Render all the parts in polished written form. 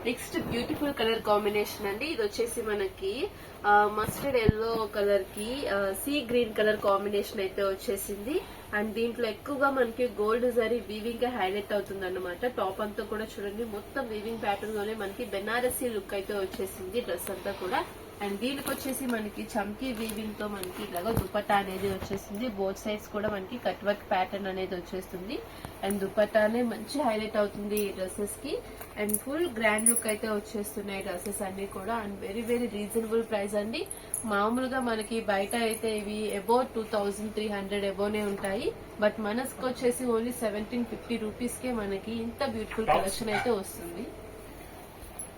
Next beautiful colour combination అండి. ఇది వచ్చేసి మనకి మస్టర్డ్ ఎల్లో కలర్ కి సీ గ్రీన్ కలర్ కాంబినేషన్ అయితే వచ్చేసింది. అండ్ దీంట్లో ఎక్కువగా మనకి గోల్డ్ జరీ వీవింగ్ హైలైట్ అవుతుంది అన్నమాట. టాప్ అంతా కూడా చూడండి మొత్తం వీవింగ్ ప్యాటర్న్ లోనే మనకి బెనారసీ లుక్ అయితే వచ్చేసింది డ్రెస్ అంతా కూడా. అండ్ దీనికి వచ్చేసి మనకి చమ్కీ వీవింగ్ తో మనకి ఇలాగా దుపట్టా అనేది వచ్చేసింది. బోత్ సైడ్స్ కూడా మనకి కట్ వర్క్ ప్యాటర్న్ అనేది వచ్చేస్తుంది. అండ్ దుపట్టానే మంచి హైలైట్ అవుతుంది ఈ డ్రెస్సెస్ కి. అండ్ ఫుల్ గ్రాండ్ లుక్ అయితే వచ్చేస్తున్నాయి డ్రెస్సెస్ అన్ని కూడా. And very very reasonable price అండి. మామూలుగా మనకి బయట అయితే ఇవి అబౌట్ 2300 అబోనే ఉంటాయి. బట్ మనకు వచ్చేసి ఓన్లీ 1750 రూపీస్ కే మనకి ఇంత బ్యూటిఫుల్ కలెక్షన్ అయితే వస్తుంది.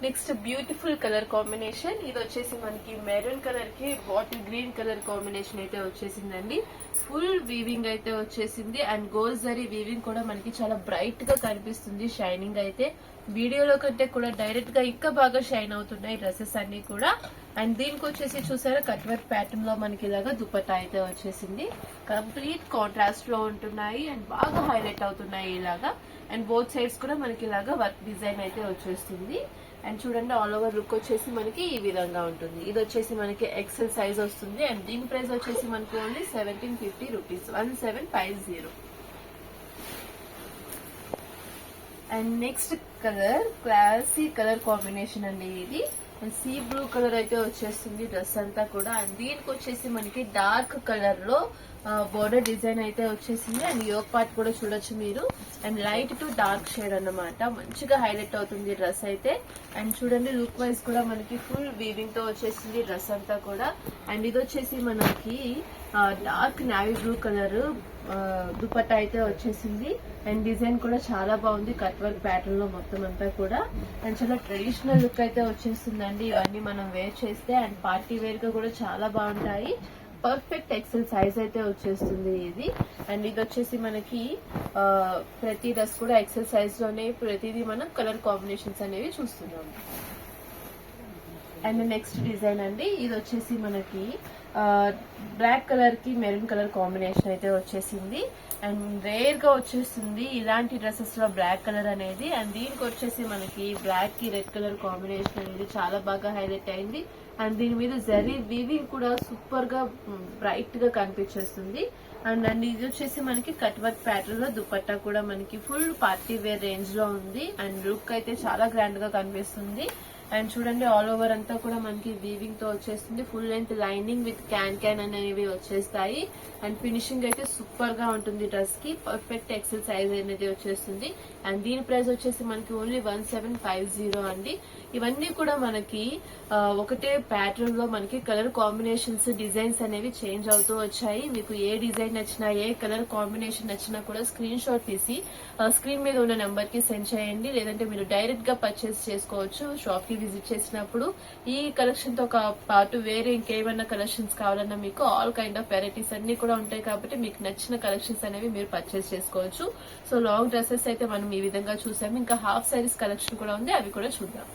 Next beautiful colour combination. ఇది వచ్చేసి మనకి మెరూన్ కలర్ కి బాటిల్ గ్రీన్ కలర్ కాంబినేషన్ అయితే వచ్చేసిందండి. ఫుల్ వీవింగ్ అయితే వచ్చేసింది. అండ్ గోల్డ్ జరీ వీవింగ్ కూడా మనకి చాలా బ్రైట్ గా కనిపిస్తుంది. షైనింగ్ అయితే వీడియోలో కంటే కూడా డైరెక్ట్ గా ఇంకా బాగా షైన్ అవుతున్నాయి డ్రెస్సెస్ అన్ని కూడా. అండ్ దీనికి వచ్చేసి చూసారా కట్ వర్క్ ప్యాటర్న్ లో మనకి ఇలాగా దుపట్టా అయితే వచ్చేసింది. కంప్లీట్ కాంట్రాస్ట్ లో ఉంటున్నాయి అండ్ బాగా హైలైట్ అవుతున్నాయి ఇలాగా. అండ్ బోత్ సైడ్స్ కూడా మనకి ఇలాగా వర్క్ డిజైన్ అయితే వచ్చేస్తుంది. అండ్ చూడండి ఆల్ ఓవర్ లుక్ వచ్చేసి మనకి ఈ విధంగా ఉంటుంది. ఇది వచ్చేసి మనకి ఎక్సెల్ సైజ్ వస్తుంది. అండ్ దీని ప్రైస్ వచ్చేసి మనకి only 1750 rupees, 1750. And next colour classy colour combination అండి ఇది. సీ బ్లూ కలర్ అయితే వచ్చేస్తుంది డ్రెస్ అంతా కూడా. అండ్ దీనికి వచ్చేసి మనకి డార్క్ కలర్ లో బోర్డర్ డిజైన్ అయితే వచ్చేసింది. అండ్ యోక్ పార్ట్ కూడా చూడొచ్చు మీరు. And light to dark shade అన్నమాట. మంచిగా హైలైట్ అవుతుంది డ్రెస్ అయితే. అండ్ చూడండి లుక్ వైజ్ కూడా మనకి ఫుల్ వీవింగ్ తో వచ్చేసింది డ్రెస్ అంతా కూడా. అండ్ ఇది వచ్చేసి మనకి dark navy blue colour dupatta అయితే వచ్చేసింది. అండ్ డిజైన్ కూడా చాలా బాగుంది కట్ వర్క్ ప్యాటర్న్ లో మొత్తం అంతా కూడా. అండ్ చాలా ట్రెడిషనల్ లుక్ అయితే వచ్చేస్తుందండి ఇవన్నీ మనం వేర్ చేస్తే. అండ్ పార్టీ వేర్ గా కూడా చాలా బాగుంటాయి. పర్ఫెక్ట్ ఎక్సెల్ సైజ్ అయితే వచ్చేస్తుంది ఇది. అండ్ ఇది వచ్చేసి మనకి ప్రతి డ్రెస్ కూడా ఎక్సెల్ సైజ్ లోనే ప్రతిదీ మనం కలర్ కాంబినేషన్స్ అనేవి చూస్తున్నాం. అండ్ నెక్స్ట్ డిజైన్ అండి. ఇది వచ్చేసి మనకి బ్లాక్ కలర్ కి మెరూన్ కలర్ కాంబినేషన్ అయితే వచ్చేసింది. అండ్ రేర్ గా వచ్చేస్తుంది ఇలాంటి డ్రెస్సెస్ లో బ్లాక్ కలర్ అనేది. అండ్ దీనికి వచ్చేసి మనకి బ్లాక్ కి రెడ్ కలర్ కాంబినేషన్ అనేది చాలా బాగా హైలైట్ అయింది. అండ్ దీని మీద జరీ వీవింగ్ కూడా సూపర్ గా బ్రైట్ గా కనిపించేస్తుంది. అండ్ ఇది వచ్చేసి మనకి కట్ వర్క్ ప్యాటర్న్ లో దుపట్టా కూడా మనకి ఫుల్ పార్టీ వేర్ రేంజ్ లో ఉంది. అండ్ లుక్ అయితే చాలా గ్రాండ్ గా కనిపిస్తుంది. అండ్ చూడండి ఆల్ ఓవర్ అంతా కూడా మనకి వీవింగ్ తో వచ్చేస్తుంది. Full length lining with can అనేవి వచ్చేస్తాయి. అండ్ ఫినిషింగ్ అయితే సూపర్ గా ఉంటుంది డ్రెస్ కి. పర్ఫెక్ట్ ఎక్సెల్ సైజ్ అనేది వచ్చేస్తుంది. అండ్ దీని ప్రైస్ వచ్చేసి మనకి ఓన్లీ 1750 అండి. ఇవన్నీ కూడా మనకి ఒకటే ప్యాటర్న్ లో మనకి కలర్ కాంబినేషన్స్ డిజైన్స్ అనేవి చేంజ్ అవుతూ వచ్చాయి. మీకు ఏ డిజైన్ నచ్చినా ఏ కలర్ కాంబినేషన్ నచ్చినా కూడా స్క్రీన్ షాట్ తీసి స్క్రీన్ మీద ఉన్న నెంబర్ కి సెండ్ చేయండి. లేదంటే మీరు డైరెక్ట్ గా పర్చేస్ చేసుకోవచ్చు షాప్ కి విజిట్ చేసినప్పుడు. ఈ కలెక్షన్ తో పాటు వేరే ఇంకేమైనా కలెక్షన్స్ కావాలన్నా మీకు ఆల్ కైండ్ ఆఫ్ వెరైటీస్ అన్ని కూడా ఉంటాయి కాబట్టి మీకు నచ్చిన కలెక్షన్స్ అనేవి మీరు పర్చేస్ చేసుకోవచ్చు. సో లాంగ్ డ్రెస్సెస్ అయితే మనం ఈ విధంగా చూసాము. ఇంకా హాఫ్ సారీస్ కలెక్షన్ కూడా ఉంది, అవి కూడా చూద్దాం.